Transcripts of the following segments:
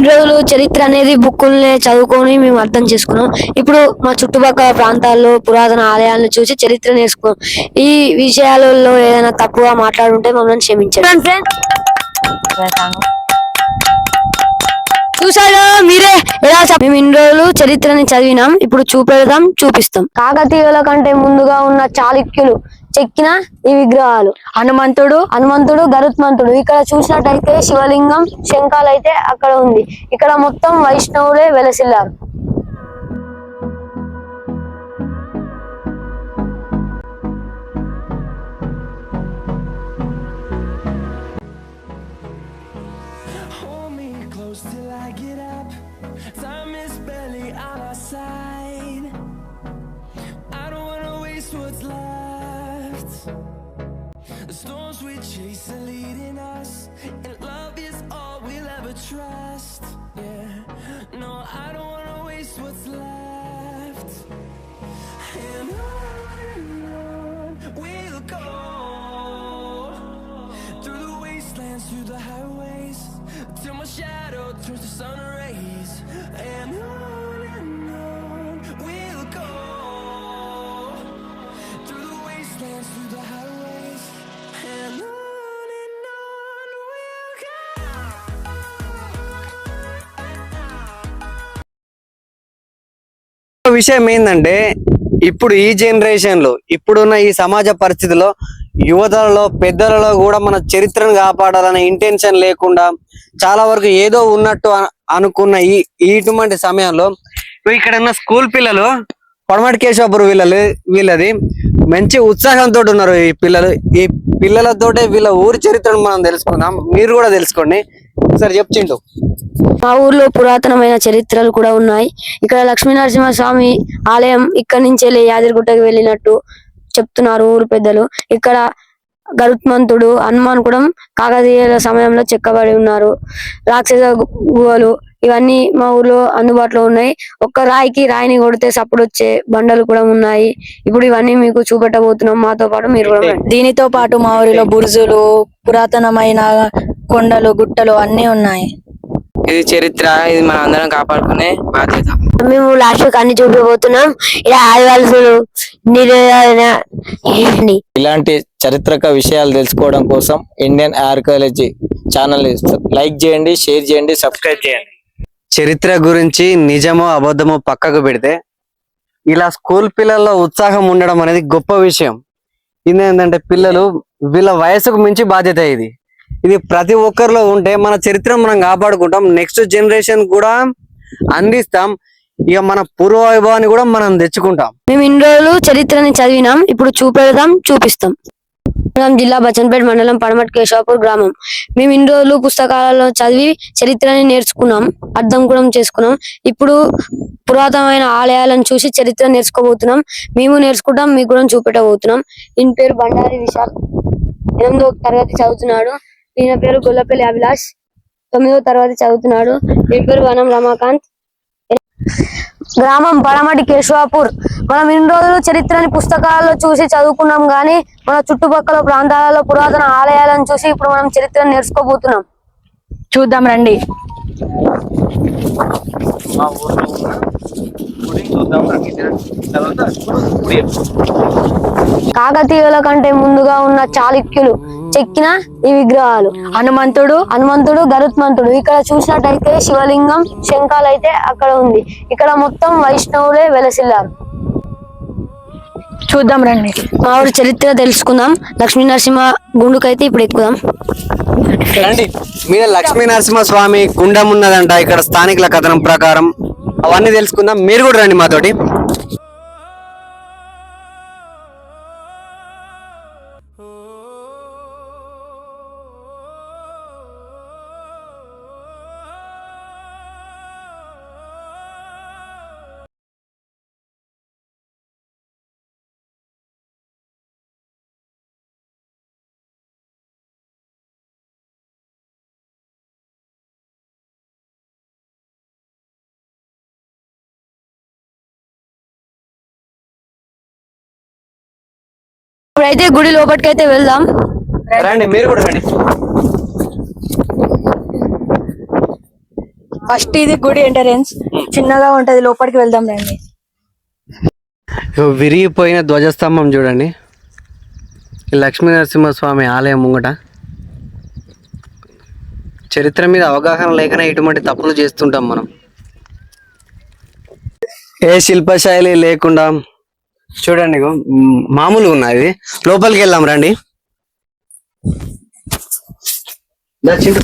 ఇన్ని రోజులు చరిత్ర అనేది బుక్కుల్ని చదువుకొని మేము అర్థం చేసుకున్నాం. ఇప్పుడు మా చుట్టుపక్కల ప్రాంతాల్లో పురాతన ఆలయాలను చూసి చరిత్ర నేర్చుకున్నాం. ఈ విషయాలలో ఏదైనా తప్పుగా మాట్లాడుంటే మమ్మల్ని క్షమించండి. చూసారా మీరే ఎలా మేము ఇన్ని రోజులు చరిత్రని చదివినాం, ఇప్పుడు చూపిస్తాం. కాకతీయుల కంటే ముందుగా ఉన్న చాళుక్యులు చెక్కిన ఈ విగ్రహాలు హనుమంతుడు గరుత్మంతుడు. ఇక్కడ చూసినట్టయితే శివలింగం, శంఖాలు అయితే అక్కడ ఉంది. ఇక్కడ మొత్తం వైష్ణవులే వెలసిల్లారు. Till I get up, time is barely on our side. I don't wanna waste what's left. The storms we chase are leading us, and love is all we'll ever trust. Yeah, no, I don't wanna waste what's left. And on we'll go, through the wastelands, through the highways, till my shadow turns to sun rays. And on we'll go, through the wastelands, through the highways. And on we'll go. విషయం ఏంటంటే ఇప్పుడు ఈ generation లో ఇప్పుడున్న ఈ సమాజ పరిస్థితిలో యువతలలో పెద్దలలో కూడా మన చరిత్రను కాపాడాలనే ఇంటెన్షన్ లేకుండా చాలా వరకు ఏదో ఉన్నట్టు అనుకున్న ఇటువంటి సమయంలో ఇక్కడ ఉన్న స్కూల్ పిల్లలు పడమటి కేశవపురం వీళ్ళది మంచి ఉత్సాహంతో ఉన్నారు. ఈ పిల్లలతోటే వీళ్ళ ఊరి చరిత్రను మనం తెలుసుకుందాం. మీరు కూడా తెలుసుకోండి. ఒకసారి చెప్చిండు. మా ఊర్లో పురాతనమైన చరిత్రలు కూడా ఉన్నాయి. ఇక్కడ లక్ష్మీనరసింహస్వామి ఆలయం ఇక్కడి నుంచి వెళ్ళి యాదగిరిగుట్టకి వెళ్ళినట్టు చెప్తున్నారు ఊరు పెద్దలు. ఇక్కడ గరుత్మంతుడు, హనుమాన్ కూడా కాకతీయుల సమయంలో చెక్కబడి ఉన్నారు. రాక్షస గుహలు ఇవన్నీ మా ఊర్లో అందుబాటులో ఉన్నాయి. ఒక్క రాయిని కొడితే సప్పుడు వచ్చే బండలు కూడా ఉన్నాయి. ఇప్పుడు ఇవన్నీ మీకు చూపెట్టబోతున్నాం. మాతో పాటు మీరు కూడా. దీనితో పాటు మా ఊరిలో బురుజులు, పురాతనమైన కొండలు, గుట్టలు అన్నీ ఉన్నాయి. ఇది చరిత్ర, ఇది మన అందరం కాపాడుకునే బాధ్యత. మేము లాస్ట్ వీక్ అన్ని చూపించబోతున్నాం. ఇలా ఆదివాసులు ఇలాంటి చారిత్రక విషయాలు తెలుసుకోవడం కోసం ఇండియన్ ఆర్కియాలజీ ఛానల్ లైక్ చేయండి, షేర్ చేయండి, సబ్స్క్రైబ్ చేయండి. చరిత్ర గురించి నిజమో అబద్ధమో పక్కకు పెడితే ఇలా స్కూల్ పిల్లల్లో ఉత్సాహం ఉండడం అనేది గొప్ప విషయం. ఇది ఏంటంటే పిల్లలు వీళ్ళ వయసుకు మించి బాధ్యత ఇది ప్రతి ఒక్కరిలో ఉంటే మన చరిత్ర మనం కాపాడుకుంటాం. నెక్స్ట్ జనరేషన్ కూడా అందిస్తాం. ఇక మన పూర్వ వైభవాన్ని కూడా మనం తెచ్చుకుంటాం. మేము ఇన్ని రోజులు చరిత్రని చదివినాం, ఇప్పుడు చూపిస్తాం. జిల్లా బచ్చన్పేట మండలం పడమటి కేశవపూర్ గ్రామం. మేము ఇన్ని రోజులు పుస్తకాలలో చదివి చరిత్రని నేర్చుకున్నాం, అర్థం కూడా చేసుకున్నాం. ఇప్పుడు పురాతనమైన ఆలయాలను చూసి చరిత్ర నేర్చుకోబోతున్నాం. మేము నేర్చుకుంటాం, మీకు కూడా చూపెట్టబోతున్నాం. ఈయన పేరు బండారి విశాల్, 8వ తరగతి చదువుతున్నాడు. ఈయన పేరు గొల్లపల్లి అభిలాష్, 9వ తరగతి చదువుతున్నాడు. ఈయన పేరు వనం రమాకాంత్. గ్రామం పడమటి కేశవాపూర్. మనం ఇన్ని రోజులు చరిత్రని పుస్తకాల్లో చూసి చదువుకున్నాం, గానీ మన చుట్టుపక్కల ప్రాంతాలలో పురాతన ఆలయాలను చూసి ఇప్పుడు మనం చరిత్రను నేర్చుకోబోతున్నాం. చూద్దాం రండి. కాకతీయుల కంటే ముందుగా ఉన్న చాళుక్యులు చెక్కిన ఈ విగ్రహాలు హనుమంతుడు గరుత్మంతుడు. ఇక్కడ చూసినట్టయితే శివలింగం, శంఖాలు అయితే అక్కడ ఉంది. ఇక్కడ మొత్తం వైష్ణవులే వెలసిల్లారు. చూద్దాం రండి. మా ఊరి చరిత్ర తెలుసుకుందాం. లక్ష్మీ నరసింహ గుండుకైతే ఇప్పుడు ఎక్కుదాం. మీద లక్ష్మీ నరసింహ స్వామి గుండం ఉన్నదంట ఇక్కడ స్థానికుల కథనం ప్రకారం. అవన్నీ తెలుసుకుందాం. మీరు కూడా రండి మాతోటి. ఇప్పుడైతే గుడి లోపలికైతే వెళ్దాం. రండి, మీరు కూడా రండి. ఫస్ట్ ఇది గుడి ఎంట్రన్స్ చిన్నగా ఉంటది, లోపలికి వెళ్దాం రండి. ఇగో విరిగిపోయిన ధ్వజస్తంభం చూడండి. ఈ లక్ష్మీ నరసింహస్వామి ఆలయం ముంగట చరిత్ర మీద అవగాహన లేకనే ఇటువంటి తప్పులు చేస్తుంటాం మనం. ఏ శిల్పశైలి లేకుండా చూడండి ఇగో మామూలుగా ఉన్నది. లోపలికి వెళ్దాం రండి. దా చింటూ.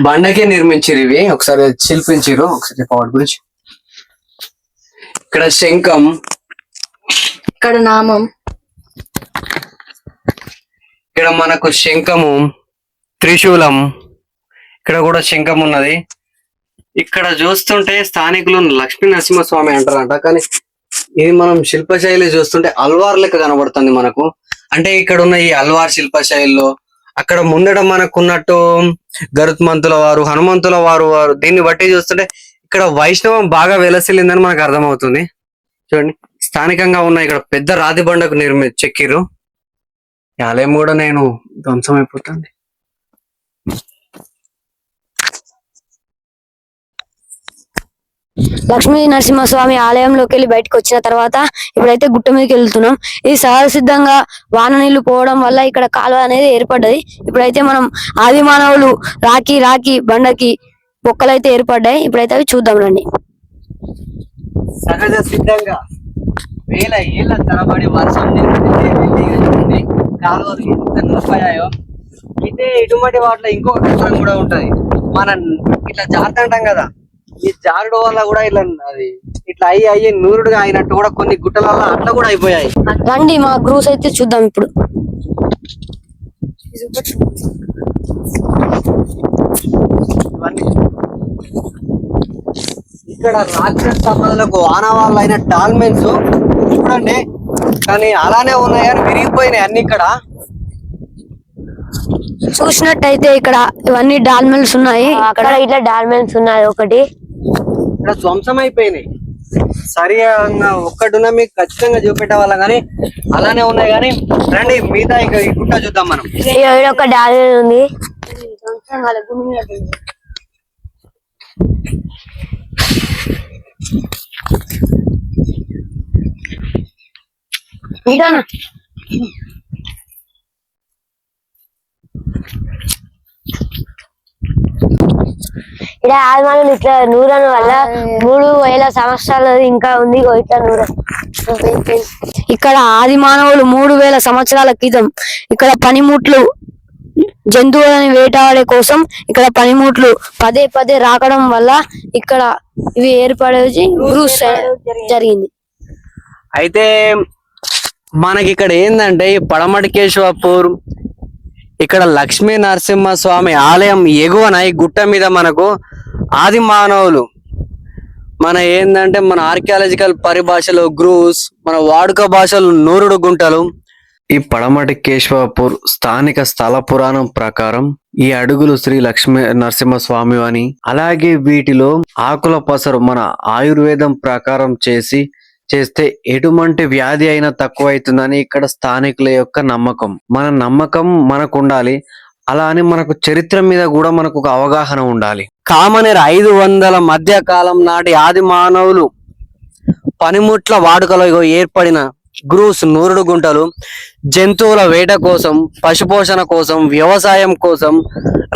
బండకే నిర్మించిరు ఇవి. ఒకసారి శిల్పించిరు. ఒకసారి చెప్పవాటి గురించి. ఇక్కడ శంఖం, ఇక్కడ నామం, ఇక్కడ మనకు శంఖము, త్రిశూలం, ఇక్కడ కూడా శంఖం ఉన్నది. ఇక్కడ చూస్తుంటే స్థానికులు లక్ష్మీ నరసింహస్వామి అంటారంట, కానీ ఇది మనం శిల్పశైలి చూస్తుంటే అల్వార్ లెక్క కనబడుతుంది మనకు. అంటే ఇక్కడ ఉన్న ఈ అల్వార్ శిల్పశైలిలో అక్కడ ముందట మనకున్నట్టు గరుత్మంతుల వారు, హనుమంతుల వారు దీన్ని బట్టి చూస్తుంటే ఇక్కడ వైష్ణవం బాగా వెలసిల్లిందని మనకు అర్థమవుతుంది. చూడండి, స్థానికంగా ఉన్న ఇక్కడ పెద్ద రాతి బండకు చెక్కిరు. ఈ ఆలయం కూడా నేను ధ్వంసం అయిపోతుంది. లక్ష్మీ నరసింహస్వామి ఆలయంలోకి వెళ్ళి బయటకు వచ్చిన తర్వాత ఇప్పుడైతే గుట్ట మీదకి వెళ్తున్నాం. ఇది సహజ సిద్ధంగా వాన నీళ్లు పోవడం వల్ల ఇక్కడ కాలువ అనేది ఏర్పడ్డది. ఇప్పుడైతే మనం ఆది మానవులు రాకి బండకి మొక్కలైతే ఏర్పడ్డాయి. ఇప్పుడైతే అవి చూద్దాం రండి. సహజ సిద్ధంగా వేల ఏళ్ల తరబడి వర్షం కాలువలు ఎంత నిలిపోయాయో. అయితే ఇటువంటి వాటిలో ఇంకొక కష్టం కూడా ఉంటది. మనం ఇట్లా జారుతుంటాం కదా, ఈ జారుడు వల్ల కూడా ఇట్లా అయ్యి నూరుడుగా అయినట్టు కూడా కొన్ని గుట్టలలో అట్లా కూడా అయిపోయాయి. రండి మా గ్రూస్ అయితే చూద్దాం ఇప్పుడు. ఇక్కడ రాక్షస సంపదలకు ఆనవాళ్ళు అయిన డాల్మెన్స్ చూడండి, కానీ అలానే ఉన్నాయి కానీ విరిగిపోయినాయి అన్ని. ఇక్కడ చూసినట్టయితే ఇక్కడ ఇవన్నీ డాల్మెన్స్ ఉన్నాయి. అక్కడ ఇట్లా డాల్మెన్స్ ఉన్నాయి. ఒకటి ఇక్కడ ధ్వంసం అయిపోయినాయి. సరిగా ఒక్కటి ఉన్నా మీకు ఖచ్చితంగా చూపెట్టే వాళ్ళం, కానీ అలానే ఉన్నాయి. కానీ రండి మిగతా ఇక ఈ గుట్ట చూద్దాం మనం. ఒక డాల్మెన్ ఉంది. ఇక్కడ ఆదిమానం ఇట్లా నూరను వల్ల 3000 సంవత్సరాలు ఇంకా ఉంది. ఇట్లా నూర ఇక్కడ ఆది మానవులు 3000 సంవత్సరాల క్రితం ఇక్కడ పనిముట్లు జంతువులని వేటాడే కోసం ఇక్కడ పనిముట్లు పదే రాకడం వల్ల ఇక్కడ ఇవి ఏర్పడేది జరిగింది. అయితే మనకి ఇక్కడ ఏంటంటే ఈ పడమటికేశ్వరపూర్ ఇక్కడ లక్ష్మీ నరసింహస్వామి ఆలయం ఎగువన ఈ గుట్ట మీద మనకు ఆది మానవులు మన ఏంటంటే మన ఆర్కియాలజికల్ పరిభాషలో గ్రూస్, మన వాడుక భాషలో నూరుడు గుంటలు. ఈ పడమటికేశ్వరపూర్ స్థానిక స్థల పురాణం ప్రకారం ఈ అడుగులు శ్రీ లక్ష్మీ నరసింహస్వామి అని, అలాగే వీటిలో ఆకుల పసరు మన ఆయుర్వేదం ప్రకారం చేస్తే ఎటువంటి వ్యాధి అయినా తక్కువ అవుతుందని ఇక్కడ స్థానికుల యొక్క నమ్మకం. మన నమ్మకం మనకు ఉండాలి, అలా అని మనకు చరిత్ర మీద కూడా మనకు ఒక అవగాహన ఉండాలి. కామనేరు 500 మధ్య కాలం నాటి ఆది మానవులు పనిముట్ల వాడుకలో ఏర్పడిన గ్రూస్ నూరుడు గుంటలు జంతువుల వేట కోసం, పశుపోషణ కోసం, వ్యవసాయం కోసం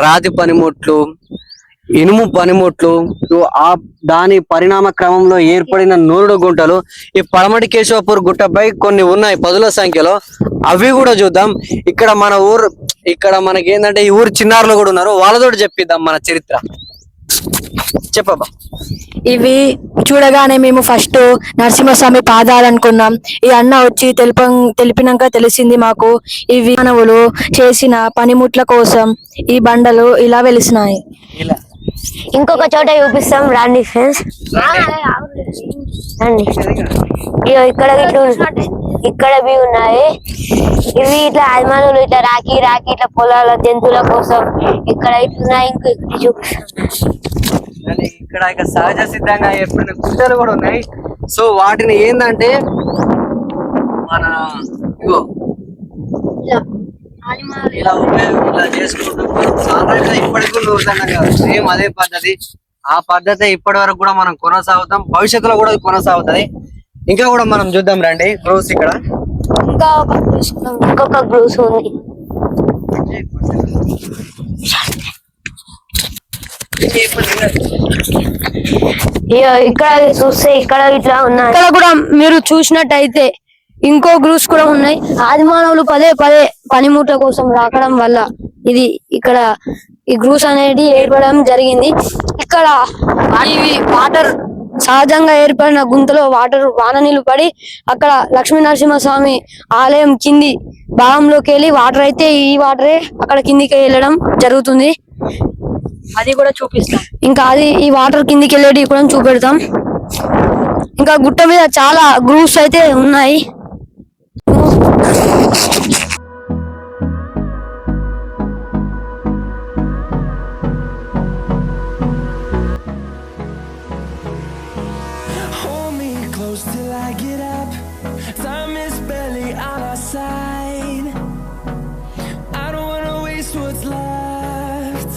రాతి పనిముట్లు, ఇనుము పనిముట్లు, దాని పరిణామ క్రమంలో ఏర్పడిన నూరుడు గుంటలు ఈ పడమటికేశ్వరపూర్ గుట్టపై కొన్ని ఉన్నాయి 10ల సంఖ్యలో. అవి కూడా చూద్దాం. ఇక్కడ మన ఊరు, ఇక్కడ మనకి ఏంటంటే ఈ ఊరు చిన్నారులు కూడా ఉన్నారు, వాళ్ళతో చెప్పిద్దాం మన చరిత్ర. చెప్పబ్బా. ఇవి చూడగానే మేము ఫస్ట్ నరసింహస్వామి పాదాలు అనుకున్నాం. ఈ అన్న వచ్చి తెలిపినాక తెలిసింది మాకు ఇవి మానవులు చేసిన పనిముట్ల కోసం ఈ బండలు ఇలా వెలిసినాయి. ఇంకొక చోట చూపిస్తాం రండి ఫ్రెండ్స్. రండి, ఇక్కడ ఇవి ఉన్నాయి. ఇవి ఇట్లా అభిమానులు ఇట్లా రాకి ఇట్లా పొలాల జంతువుల కోసం ఇక్కడ ఇట్లున్నాయి. ఇంకో ఇక్కడ చూపిస్తాం. ఇక్కడ ఇక సహజ సిద్ధంగా ఏర్పడిన గుట్టలు కూడా ఉన్నాయి. సో వాటిని ఏంటంటే మన ఇలా ఉపయోగం ఇలా చేసుకుంటాం సాధారణంగా ఇప్పటికి కూడా నూరుతున్నాం కదా సేమ్ అదే పద్ధతి. ఆ పద్ధతి ఇప్పటి వరకు కూడా మనం కొనసాగుతాం, భవిష్యత్తులో కూడా అది కొనసాగుతుంది. ఇంకా కూడా మనం చూద్దాం రండి గ్రూస్ ఇక్కడ. ఇంకా ఇంకొక గ్రూస్ ఉంది. ఇక్కడ చూస్తే ఇక్కడ ఇట్లా ఉన్నాయి. ఇక్కడ కూడా మీరు చూసినట్టయితే ఇంకో గ్రూప్స్ కూడా ఉన్నాయి. ఆది మానవులు పదే పదే పనిముట్ల కోసం రాకడం వల్ల ఇది ఇక్కడ ఈ గ్రూప్స్ అనేది ఏర్పడడం జరిగింది. ఇక్కడ ఇవి వాటర్ సహజంగా ఏర్పడిన గుంతలో వాన నీళ్లు పడి అక్కడ లక్ష్మీ నరసింహస్వామి ఆలయం కింది భాగంలోకి వెళ్ళి వాటర్ అయితే ఈ వాటరే అక్కడ కిందికి వెళ్ళడం జరుగుతుంది. అది కూడా చూపిస్తాం. ఇంకా అది ఈ వాటర్ కిందికి వెళ్ళేది కూడా చూపెడతాం. ఇంకా గుట్ట మీద చాలా గ్రూప్స్ అయితే ఉన్నాయి. Hold me close till I get up. Time is barely on our side. I don't wanna waste what's left.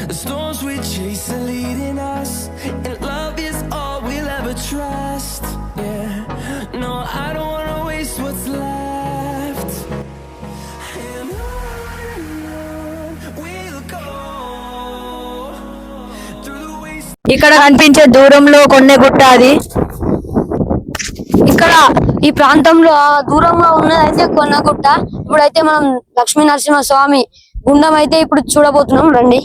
The storms we chase are leading us, and love is all we'll ever trust. Yeah, no, I don't wanna waste what's left. And on we'll go through the waste. ఇక్కడ కనిపించే దూరంలో కొన్నెగుట్ట అది. ఇక్కడ ఈ ప్రాంతంలో దూరంగా ఉన్నదైతే కొన్నగుట్ట. ఇప్పుడైతే మనం లక్ష్మీ నరసింహ స్వామి గుండం అయితే ఇప్పుడు చూడబోతున్నాం రండి.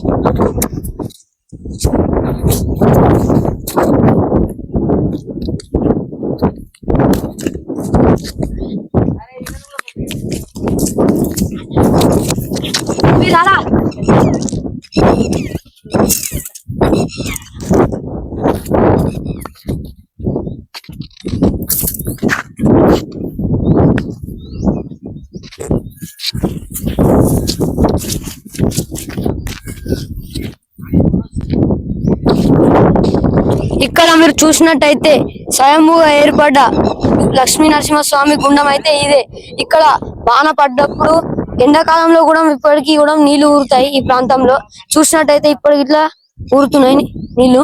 ఇక్కడ మీరు చూసినట్టయితే స్వయంభూగా ఏర్పడ్డ లక్ష్మీ నరసింహస్వామి గుండం అయితే ఇదే. ఇక్కడ వాన పడ్డప్పుడు ఎండాకాలంలో కూడా ఇప్పటికీ కూడా నీళ్లు ఊరుతాయి. ఈ ప్రాంతంలో చూసినట్టయితే ఇప్పటికి ఇట్లా ఊరుతున్నాయి నీళ్లు.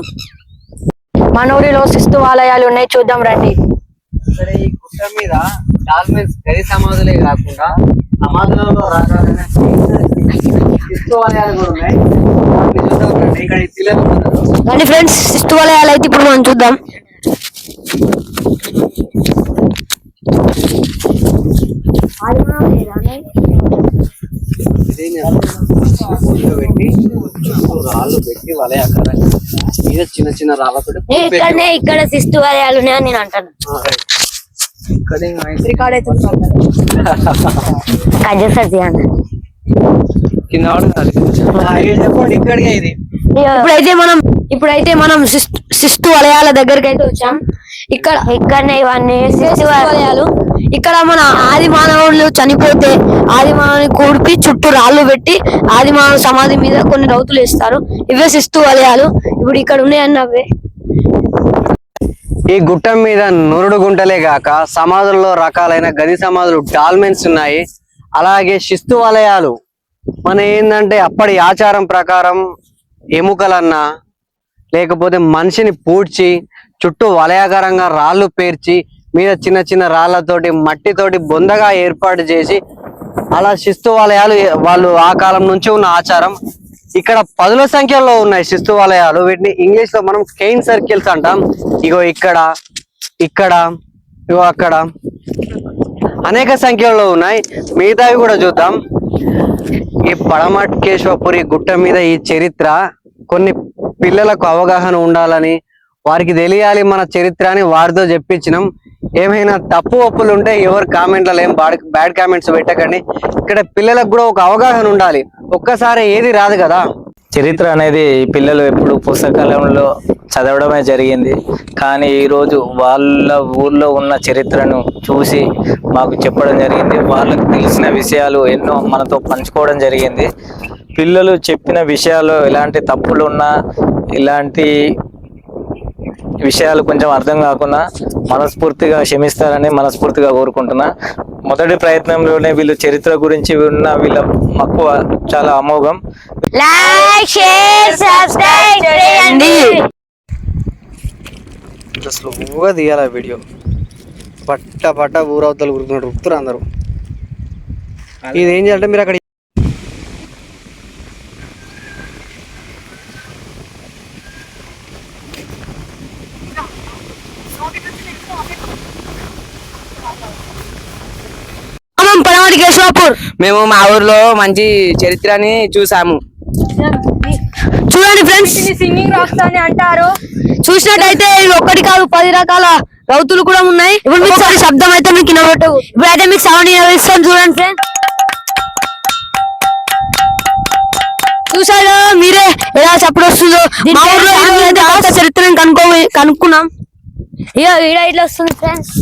మనూరిలో శిస్తువాలయాలు ఉన్నాయి, చూద్దాం రండి. ఇక్కడ ఈ గుట్ట మీద డాల్మెన్స్ గది సమాధులే కాకుండా సమాధులలో రకాలైన శిస్తువాలయాలు కూడా ఉన్నాయి. వాటిని చూద్దాం రండి. ఇక్కడ ఈ పిల్లలు ఉన్నారు. రండి ఫ్రెండ్స్, శిస్తువాలయాలు అయితే ఇప్పుడు మనం చూద్దాం. పెట్టి రాళ్ళు పెట్టి వలయాకారంగా మీద చిన్న చిన్న రాళ్ళతో ఇక్కడ శిస్తువాలయాలు ఉన్నాయని నేను అంటాను. ఇక్కడికే ఇది. ఇప్పుడైతే మనం శిస్తు వలయాల దగ్గరికి అయితే వచ్చాం. ఇక్కడనే ఇవన్నీ శిస్తు వలయాలు. ఇక్కడ మన ఆది మానవులు చనిపోతే ఆది మానవుని కూడిపి చుట్టూ రాళ్ళు పెట్టి ఆది మానవ సమాధి మీద కొన్ని రౌతులు వేస్తారు. ఇవే శిస్తు వలయాలు. ఇప్పుడు ఇక్కడ ఉన్నాయన్నవే. ఈ గుట్ట మీద నురుడు గుంటలే గాక సమాధుల్లో రకాలైన గది సమాధులు డాల్మెన్స్ ఉన్నాయి. అలాగే శిస్తు వలయాలు మన ఏంటంటే అప్పటి ఆచారం ప్రకారం ఎముకలన్నా లేకపోతే మనిషిని పూడ్చి చుట్టూ వలయాకారంగా రాళ్ళు పేర్చి మీద చిన్న చిన్న రాళ్లతోటి మట్టితోటి బొందగా ఏర్పాటు చేసి అలా శిస్తు వలయాలు వాళ్ళు ఆ కాలం నుంచి ఉన్న ఆచారం. ఇక్కడ పదుల సంఖ్యలో ఉన్నాయి శిస్తు వలయాలు. వీటిని ఇంగ్లీష్ లో మనం కెయిన్ సర్కిల్స్ అంటాం. ఇగో ఇక్కడ ఇక్కడ ఇగో అక్కడ అనేక సంఖ్యలో ఉన్నాయి. మిగతావి కూడా చూద్దాం. ఈ పడమట్కేశ్వరపురి గుట్ట మీద ఈ చరిత్ర కొన్ని పిల్లలకు అవగాహన ఉండాలని వారికి తెలియాలి మన చరిత్ర అని వారితో చెప్పించినాం. ఏమైనా తప్పు ఒప్పులు ఉంటే ఎవరు కామెంట్లలో ఏం బ్యాడ్ కామెంట్స్ పెట్టకండి. ఇక్కడ పిల్లలకు కూడా ఒక అవగాహన ఉండాలి. ఒక్కసారి ఏది రాదు కదా. చరిత్ర అనేది పిల్లలు ఎప్పుడు పుస్తకాలలో చదవడమే జరిగింది, కానీ ఈరోజు వాళ్ళ ఊర్లో ఉన్న చరిత్రను చూసి మాకు చెప్పడం జరిగింది. వాళ్ళకు తెలిసిన విషయాలు ఎన్నో మనతో పంచుకోవడం జరిగింది. పిల్లలు చెప్పిన విషయాలు ఎలాంటి తప్పులు ఉన్నా, ఇలాంటి విషయాలు కొంచెం అర్థం కాకుండా మనస్ఫూర్తిగా క్షమిస్తారని మనస్ఫూర్తిగా కోరుకుంటున్నా. మొదటి ప్రయత్నంలోనే వీళ్ళు చరిత్ర గురించి ఉన్న వీళ్ళ మక్కువ చాలా అమోఘం. లైక్ షేర్ సబ్స్క్రైబ్ చేయండి. ఇట్లా స్లోగా తీయాలి ఆ వీడియో. పట్ట ఊరవతలు ఉరుకుతున్నారు, ఉరుకుతారు అందరూ. ఇది ఏం చేయాలంటే మీరు అక్కడ పడమటి కేశవాపూర్. మేము మా ఊర్లో మంచి చరిత్రని చూసాము. చూడండి ఫ్రెండ్స్, సింగింగ్ రాస్తాని అంటారు. చూసినట్టయితే ఇవి ఒక్కటి కాదు 10 రకాల రౌతులు కూడా ఉన్నాయి. ఇప్పుడు మీకు సరే శబ్దం అయితే మీకు వినబట్టవు. ఇప్పుడైతే మీకు సౌండ్ వినిపిస్తాను చూడండి ఫ్రెండ్స్. చూసారు మీరే ఎలా చప్పుడు వస్తుందో. మా ఊర్లో అయితే కొత్త చరిత్రను కనుక్కున్నాం. ఇక ఇట్లా వస్తుంది ఫ్రెండ్స్.